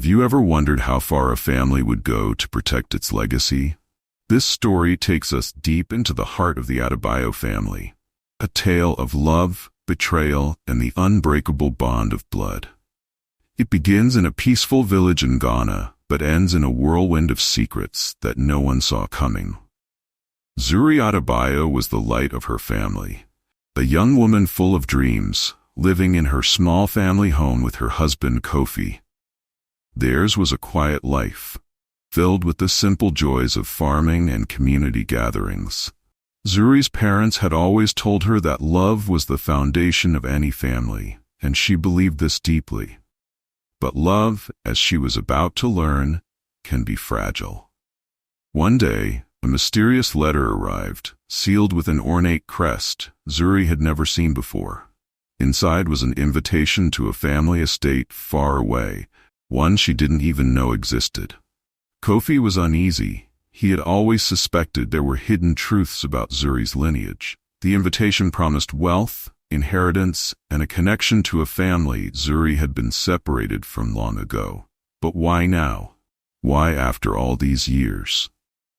Have you ever wondered how far a family would go to protect its legacy? This story takes us deep into the heart of the Adebayo family, a tale of love, betrayal, and the unbreakable bond of blood. It begins in a peaceful village in Ghana, but ends in a whirlwind of secrets that no one saw coming. Zuri Adebayo was the light of her family, a young woman full of dreams, living in her small family home with her husband Kofi. Theirs was a quiet life, filled with the simple joys of farming and community gatherings. Zuri's parents had always told her that love was the foundation of any family, and she believed this deeply. But love, as she was about to learn, can be fragile. One day, a mysterious letter arrived, sealed with an ornate crest Zuri had never seen before. Inside was an invitation to a family estate far away, one she didn't even know existed. Kofi was uneasy. He had always suspected there were hidden truths about Zuri's lineage. The invitation promised wealth, inheritance, and a connection to a family Zuri had been separated from long ago. But why now? Why after all these years?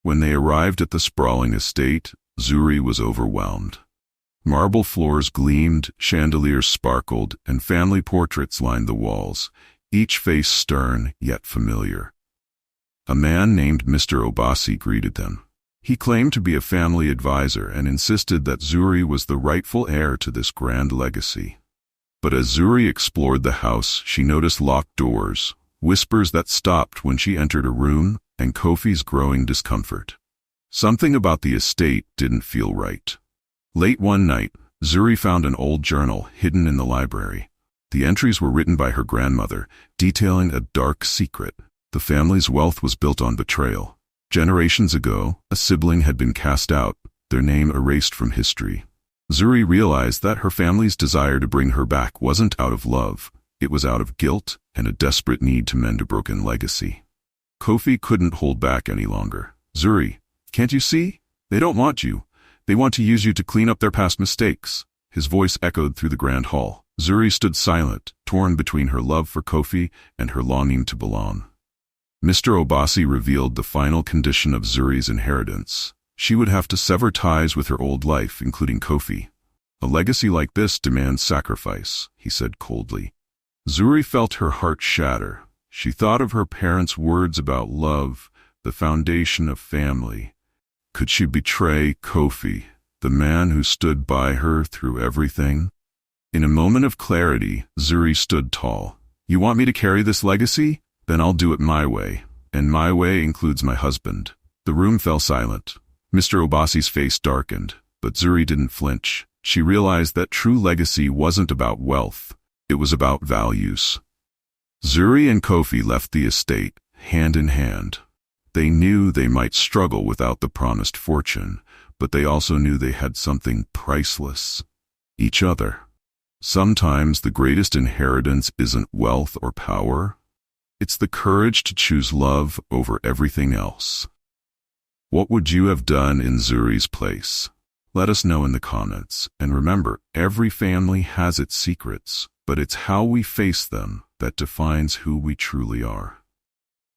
When they arrived at the sprawling estate, Zuri was overwhelmed. Marble floors gleamed, chandeliers sparkled, and family portraits lined the walls, each face stern yet familiar. A man named Mr. Obasi greeted them. He claimed to be a family advisor and insisted that Zuri was the rightful heir to this grand legacy. But as Zuri explored the house, she noticed locked doors, whispers that stopped when she entered a room, and Kofi's growing discomfort. Something about the estate didn't feel right. Late one night, Zuri found an old journal hidden in the library. The entries were written by her grandmother, detailing a dark secret. The family's wealth was built on betrayal. Generations ago, a sibling had been cast out, their name erased from history. Zuri realized that her family's desire to bring her back wasn't out of love. It was out of guilt and a desperate need to mend a broken legacy. Kofi couldn't hold back any longer. "Zuri, can't you see? They don't want you. They want to use you to clean up their past mistakes." His voice echoed through the grand hall. Zuri stood silent, torn between her love for Kofi and her longing to belong. Mr. Obasi revealed the final condition of Zuri's inheritance. She would have to sever ties with her old life, including Kofi. "A legacy like this demands sacrifice," he said coldly. Zuri felt her heart shatter. She thought of her parents' words about love, the foundation of family. Could she betray Kofi, the man who stood by her through everything? In a moment of clarity, Zuri stood tall. "You want me to carry this legacy? Then I'll do it my way. And my way includes my husband." The room fell silent. Mr. Obasi's face darkened, but Zuri didn't flinch. She realized that true legacy wasn't about wealth. It was about values. Zuri and Kofi left the estate, hand in hand. They knew they might struggle without the promised fortune, but they also knew they had something priceless: each other. Sometimes the greatest inheritance isn't wealth or power. It's the courage to choose love over everything else. What would you have done in Zuri's place? Let us know in the comments. And remember, every family has its secrets, but it's how we face them that defines who we truly are.